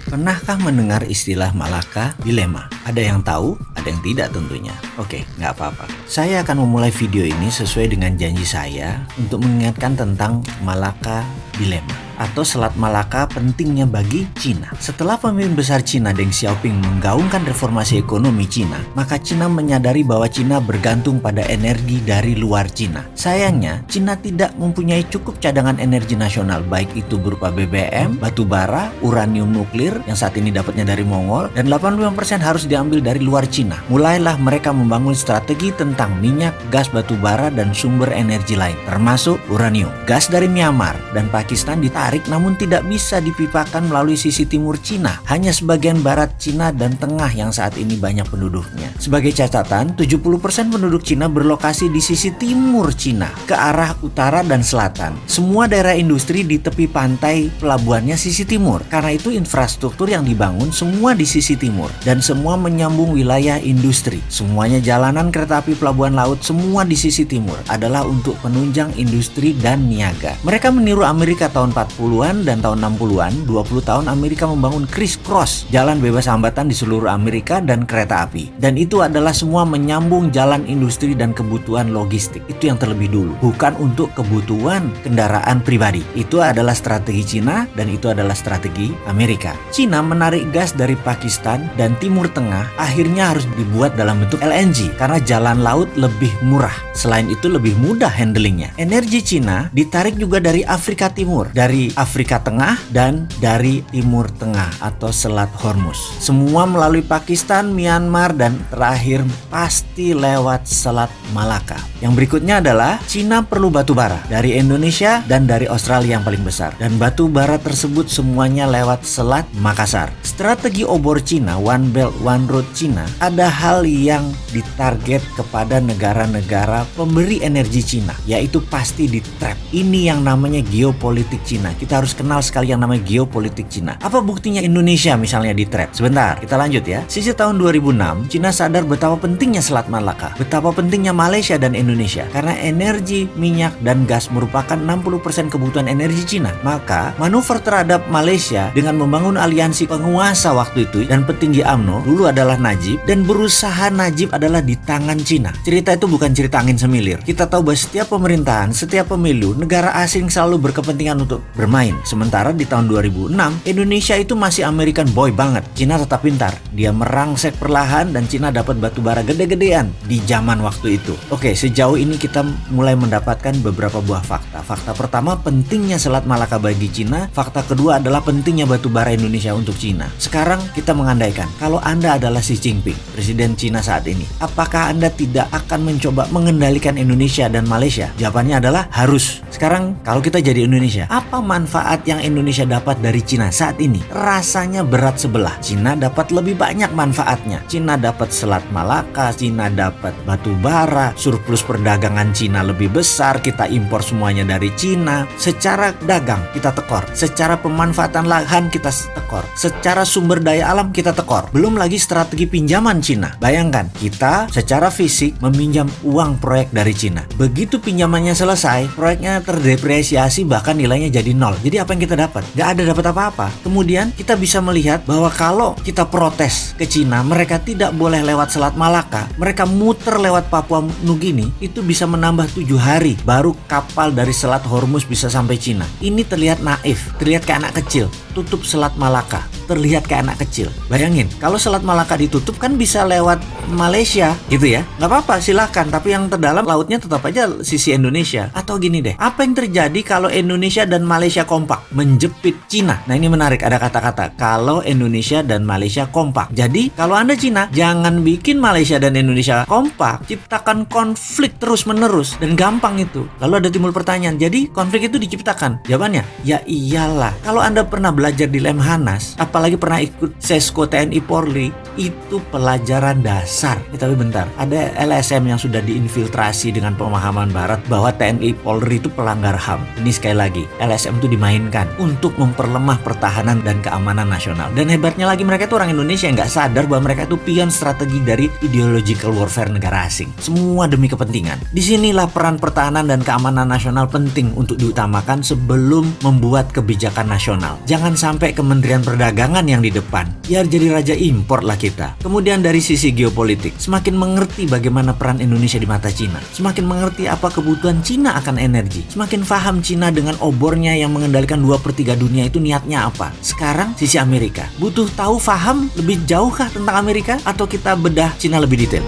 Pernahkah mendengar istilah Malacca Dilema? Ada yang tahu, ada yang tidak tentunya. Oke, nggak apa-apa. Saya akan memulai video ini sesuai dengan janji saya untuk mengingatkan tentang Malacca Dilema atau Selat Malaka pentingnya bagi Cina. Setelah pemimpin besar Cina Deng Xiaoping menggaungkan reformasi ekonomi Cina, maka Cina menyadari bahwa Cina bergantung pada energi dari luar Cina. Sayangnya, Cina tidak mempunyai cukup cadangan energi nasional, baik itu berupa BBM, batu bara, uranium nuklir yang saat ini dapatnya dari Mongol, dan 85% harus diambil dari luar Cina. Mulailah mereka membangun strategi tentang minyak, gas batu bara, dan sumber energi lain, termasuk uranium. Gas dari Myanmar dan Pakistan ditarik namun tidak bisa dipipakan melalui sisi timur Cina, hanya sebagian barat Cina dan tengah yang saat ini banyak penduduknya. Sebagai catatan, 70% penduduk Cina berlokasi di sisi timur Cina, ke arah utara dan selatan. Semua daerah industri di tepi pantai pelabuhannya sisi timur. Karena itu infrastruktur yang dibangun semua di sisi timur dan semua menyambung wilayah industri. Semuanya jalanan, kereta api, pelabuhan laut, semua di sisi timur adalah untuk penunjang industri dan niaga. Mereka meniru Amerika tahun 40-an dan tahun 60-an. 20 tahun Amerika membangun criss-cross, jalan bebas hambatan di seluruh Amerika dan kereta api. Dan itu adalah semua menyambung jalan industri dan kebutuhan logistik. Itu yang terlebih dulu, bukan untuk kebutuhan kendaraan pribadi. Itu adalah strategi Cina dan itu adalah strategi Amerika. Cina menarik gas dari Pakistan dan Timur Tengah akhirnya harus dibuat dalam bentuk LNG karena jalan laut lebih murah. Selain itu lebih mudah handlingnya. Energi Cina ditarik juga dari Afrika Timur, dari Afrika Tengah dan dari Timur Tengah atau Selat Hormuz. Semua melalui Pakistan, Myanmar, dan terakhir pasti lewat Selat Malaka. Yang berikutnya adalah Cina perlu batu bara dari Indonesia dan dari Australia yang paling besar. Dan batu bara tersebut semuanya lewat Selat Makassar. Strategi obor Cina, One Belt One Road Cina, ada hal yang ditarget kepada negara-negara pemberi energi Cina, yaitu pasti di trap. Ini yang namanya geopolitik Cina. Kita harus kenal sekali yang namanya geopolitik Cina. Apa buktinya Indonesia misalnya di trap? Sebentar, kita lanjut ya. Sisi tahun 2006, Cina sadar betapa pentingnya Selat Malaka, betapa pentingnya Malaysia dan Indonesia. Karena energi, minyak, dan gas merupakan 60% kebutuhan energi Cina. Maka, manuver terhadap Malaysia dengan membangun aliansi penguasa waktu itu dan petinggi UMNO, dulu adalah Najib, dan berusaha Najib adalah di tangan Cina. Cerita itu bukan cerita angin semilir. Kita tahu bahwa setiap pemerintahan, setiap pemilu, negara asing selalu berkepentingan untuk bermain. Sementara di tahun 2006, Indonesia itu masih American boy banget. Cina tetap pintar. Dia merangsek perlahan dan Cina dapat batu bara gede-gedean di zaman waktu itu. Oke, sejauh ini kita mulai mendapatkan beberapa buah fakta. Fakta pertama, pentingnya Selat Malaka bagi Cina. Fakta kedua adalah pentingnya batu bara Indonesia untuk Cina. Sekarang kita mengandaikan, kalau Anda adalah Xi Jinping, Presiden Cina saat ini, apakah Anda tidak akan mencoba mengendalikan Indonesia dan Malaysia? Jawabannya adalah harus. Sekarang kalau kita jadi Indonesia, apa manfaat yang Indonesia dapat dari Cina saat ini? Rasanya berat sebelah. Cina dapat lebih banyak manfaatnya. Cina dapat Selat Malaka, Cina dapat batu bara, surplus perdagangan Cina lebih besar, kita impor semuanya dari Cina. Secara dagang kita tekor, secara pemanfaatan lahan kita tekor, secara sumber daya alam kita tekor. Belum lagi strategi pinjaman Cina. Bayangkan, kita secara fisik meminjam uang proyek dari Cina. Begitu pinjamannya selesai, proyeknya terdepresiasi bahkan nilainya jadi nol. Jadi apa yang kita dapat? Gak ada dapat apa-apa. Kemudian kita bisa melihat bahwa kalau kita protes ke Cina, mereka tidak boleh lewat Selat Malaka, mereka muter lewat Papua Nugini, itu bisa menambah 7 hari baru kapal dari Selat Hormuz bisa sampai Cina. Ini terlihat naif, terlihat kayak anak kecil. Tutup Selat Malaka, terlihat kayak anak kecil. Bayangin, kalau Selat Malaka ditutup kan bisa lewat Malaysia gitu ya. Gak apa-apa, silahkan. Tapi yang terdalam lautnya tetap aja sisi Indonesia. Atau gini deh, apa yang terjadi kalau Indonesia dan Malaysia kompak menjepit Cina? Nah ini menarik, ada kata-kata kalau Indonesia dan Malaysia kompak. Jadi kalau Anda Cina, jangan bikin Malaysia dan Indonesia kompak. Ciptakan konflik terus-menerus dan gampang itu. Lalu ada timbul pertanyaan, jadi konflik itu diciptakan? Jawabannya, ya iyalah. Kalau Anda pernah belajar di Lemhanas, apalagi pernah ikut Sesko TNI Polri, itu pelajaran dasar. Tapi bentar, ada LSM yang sudah diinfiltrasi dengan pemahaman barat bahwa TNI Polri itu pelanggar HAM. Ini sekali lagi, LSM itu dimainkan untuk memperlemah pertahanan dan keamanan nasional. Dan hebatnya lagi, mereka itu orang Indonesia yang nggak sadar bahwa mereka itu pion strategi dari ideological warfare negara asing. Semua demi kepentingan. Disinilah peran pertahanan dan keamanan nasional penting untuk diutamakan sebelum membuat kebijakan nasional. Jangan sampai Kementerian Perdagangan jangan yang di depan, biar jadi raja impor lah kita. Kemudian dari sisi geopolitik, semakin mengerti bagaimana peran Indonesia di mata Cina, semakin mengerti apa kebutuhan Cina akan energi, semakin paham Cina dengan obornya yang mengendalikan 2/3 dunia itu niatnya apa. Sekarang sisi Amerika, butuh tahu paham lebih jauhkah tentang Amerika atau kita bedah Cina lebih detail?